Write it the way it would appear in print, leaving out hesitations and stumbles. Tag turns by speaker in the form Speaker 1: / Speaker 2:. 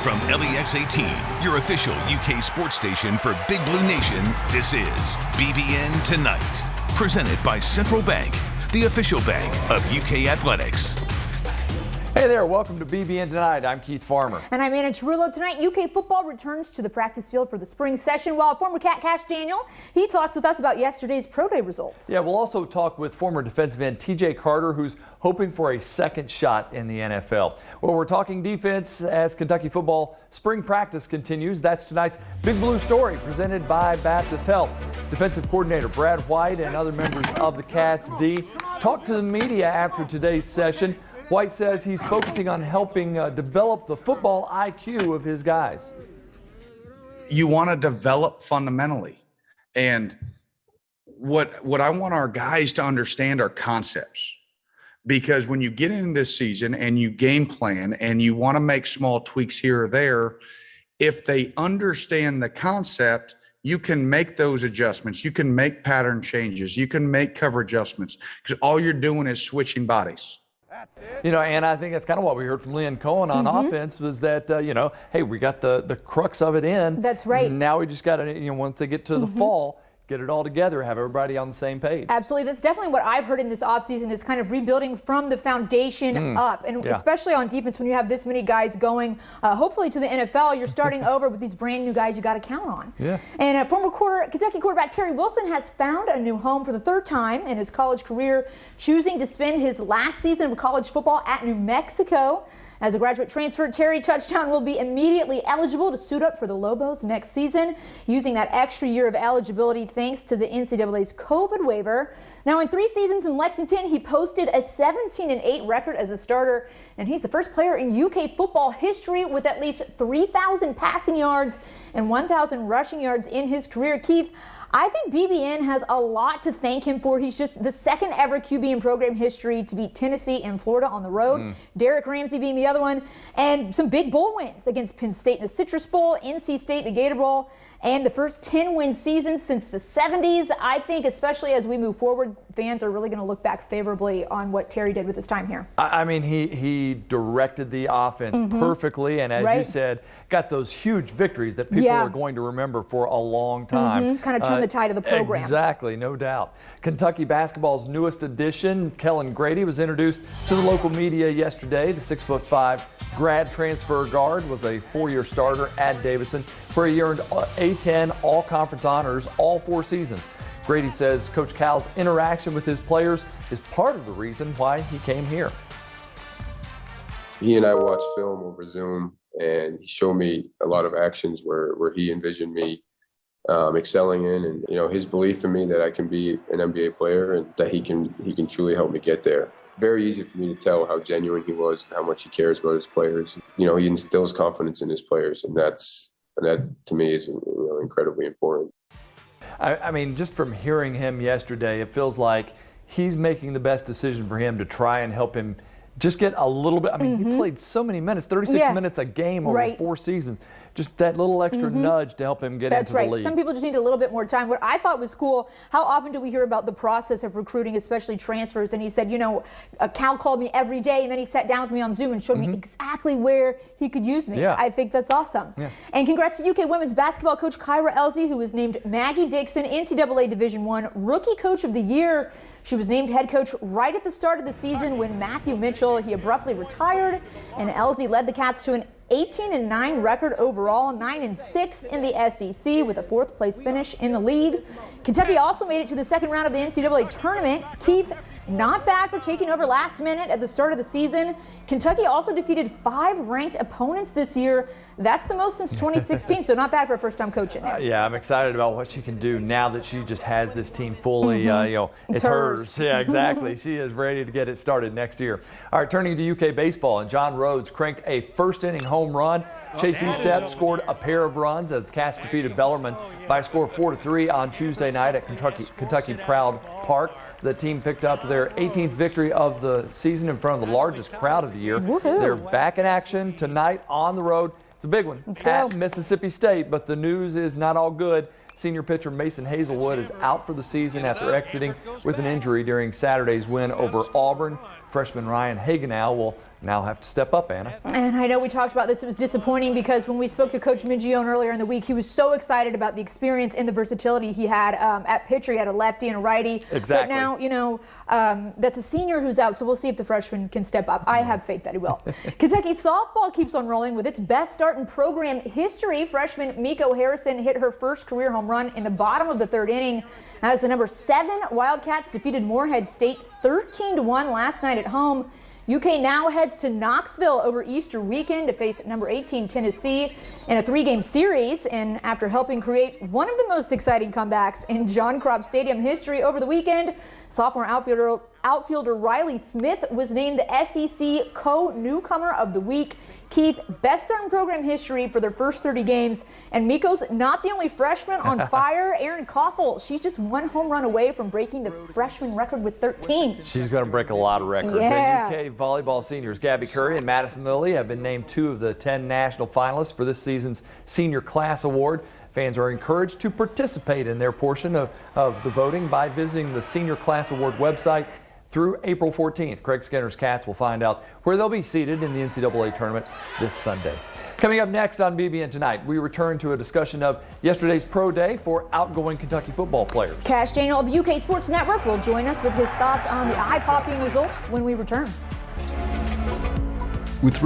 Speaker 1: From LEX 18, your official UK sports station for Big Blue Nation, this is BBN Tonight. Presented by Central Bank, the official bank of UK Athletics.
Speaker 2: Hey there, welcome to BBN Tonight. I'm Keith Farmer.
Speaker 3: And I'm Anna Chirullo. Tonight, UK football returns to the practice field for the spring session, while former Cat Cash Daniel, he talks with us about yesterday's pro day results.
Speaker 2: Yeah, we'll also talk with former defensive end TJ Carter, who's hoping for a second shot in the NFL. Well, we're talking defense as Kentucky football spring practice continues. That's tonight's Big Blue Story, presented by Baptist Health. Defensive coordinator Brad White and other members of the Cats D talked to the media after today's session. White says he's focusing on helping develop the football IQ of his guys.
Speaker 4: You want to develop fundamentally. And what I want our guys to understand are concepts. Because when you get into this season and you game plan and you want to make small tweaks here or there, if they understand the concept, you can make those adjustments. You can make pattern changes. You can make cover adjustments, because all you're doing is switching bodies.
Speaker 2: You know, and I think that's kind of what we heard from Lynn Cohen on offense was that, hey, we got the crux of it in.
Speaker 3: That's right.
Speaker 2: Now we just got to, once they get to the fall, get it all together, have everybody on the same page.
Speaker 3: Absolutely. That's definitely what I've heard in this offseason, is kind of rebuilding from the foundation up. And especially on defense, when you have this many guys going, hopefully to the NFL, you're starting over with these brand new guys you got to count on.
Speaker 2: Yeah.
Speaker 3: And former Kentucky quarterback Terry Wilson has found a new home for the third time in his college career, choosing to spend his last season of college football at New Mexico. As a graduate transfer, Terry Touchdown will be immediately eligible to suit up for the Lobos next season, using that extra year of eligibility thanks to the NCAA's COVID waiver. Now, in 3 seasons in Lexington, he posted a 17-8 record as a starter, and he's the first player in UK football history with at least 3,000 passing yards and 1,000 rushing yards in his career. Keith, I think BBN has a lot to thank him for. He's just the second ever QB in program history to beat Tennessee and Florida on the road. Derek Ramsey being the other one. And some big bowl wins against Penn State in the Citrus Bowl, NC State, the Gator Bowl, and the first 10-win season since the 70s. I think especially as we move forward, fans are really going to look back favorably on what Terry did with his time here.
Speaker 2: I mean, he directed the offense perfectly, and as you said, got those huge victories that people are going to remember for a long time.
Speaker 3: Kind of turned the tide of the program.
Speaker 2: Exactly, no doubt. Kentucky basketball's newest addition, Kellan Grady, was introduced to the local media yesterday. The 6'5" grad transfer guard was a 4-year starter at Davidson, where he earned A-10 all-conference honors all 4 seasons. Grady says Coach Cal's interaction with his players is part of the reason why he came here.
Speaker 5: He and I watched film over Zoom, and he showed me a lot of actions where he envisioned me excelling in, and his belief in me that I can be an NBA player and that he can truly help me get there. Very easy for me to tell how genuine he was and how much he cares about his players. He instills confidence in his players, and that to me is incredibly important.
Speaker 2: I mean, just from hearing him yesterday, it feels like he's making the best decision for him to try and help him just get a little bit. I mean, he played so many minutes, 36 minutes a game over 4 seasons. Just that little extra nudge to help him get into the league.
Speaker 3: Some people just need a little bit more time. What I thought was cool, how often do we hear about the process of recruiting, especially transfers? And he said, Cal called me every day, and then he sat down with me on Zoom and showed me exactly where he could use me.
Speaker 2: Yeah.
Speaker 3: I think that's awesome.
Speaker 2: Yeah.
Speaker 3: And congrats to UK women's basketball coach Kyra Elsie, who was named Maggie Dixon NCAA Division I Rookie Coach of the Year. She was named head coach right at the start of the season when Matthew Mitchell, he abruptly retired, and Elsie led the Cats to an 18-9 record overall, 9-6 in the SEC with a 4th place finish in the league. Kentucky also made it to the second round of the NCAA tournament. Keith, not bad for taking over last minute at the start of the season. Kentucky also defeated 5 ranked opponents this year. That's the most since 2016, so not bad for a first-time coach in there.
Speaker 2: Yeah, I'm excited about what she can do now that she just has this team fully, it's hers. Yeah, exactly. She is ready to get it started next year. All right, turning to UK baseball, and John Rhodes cranked a first-inning home run. Chase Estep scored a pair of runs as the Cats defeated Bellarmine by a score of 4-3 on Tuesday night at Kentucky Proud Park. The team picked up their 18th victory of the season in front of the largest crowd of the year. They're back in action tonight on the road. It's a big one at Mississippi State, but the news is not all good. Senior pitcher Mason Hazelwood is out for the season after exiting with an injury during Saturday's win over Auburn. freshman Ryan Hagenow will now have to step up, Anna.
Speaker 3: And I know we talked about this. It was disappointing because when we spoke to Coach Mingione earlier in the week, he was so excited about the experience and the versatility he had at pitcher. He had a lefty and a righty.
Speaker 2: Exactly.
Speaker 3: But now, you know, that's a senior who's out, so we'll see if the freshman can step up. I have faith that he will. Kentucky softball keeps on rolling with its best start in program history. Freshman Miko Harrison hit her first career home run in the bottom of the third inning as the number 7 Wildcats defeated Morehead State 13-1 last night at home. UK now heads to Knoxville over Easter weekend to face number 18 Tennessee in a 3-game series. And after helping create one of the most exciting comebacks in John Kropp Stadium history over the weekend, sophomore outfielder Riley Smith was named the SEC co-newcomer of the week. Keith, best start in program history for their first 30 games. And Miko's not the only freshman on fire. Erin Koffel, she's just 1 home run away from breaking the freshman record with 13.
Speaker 2: She's going to break a lot of records.
Speaker 3: Yeah.
Speaker 2: And UK volleyball seniors Gabby Curry and Madison Lilly have been named 2 of the 10 national finalists for this season's Senior Class Award. Fans are encouraged to participate in their portion of the voting by visiting the Senior Class Award website through April 14th. Craig Skinner's Cats will find out where they'll be seated in the NCAA tournament this Sunday. Coming up next on BBN Tonight, we return to a discussion of yesterday's pro day for outgoing Kentucky football players.
Speaker 3: Cash Daniel of the UK Sports Network will join us with his thoughts on the eye-popping results when we return.
Speaker 6: With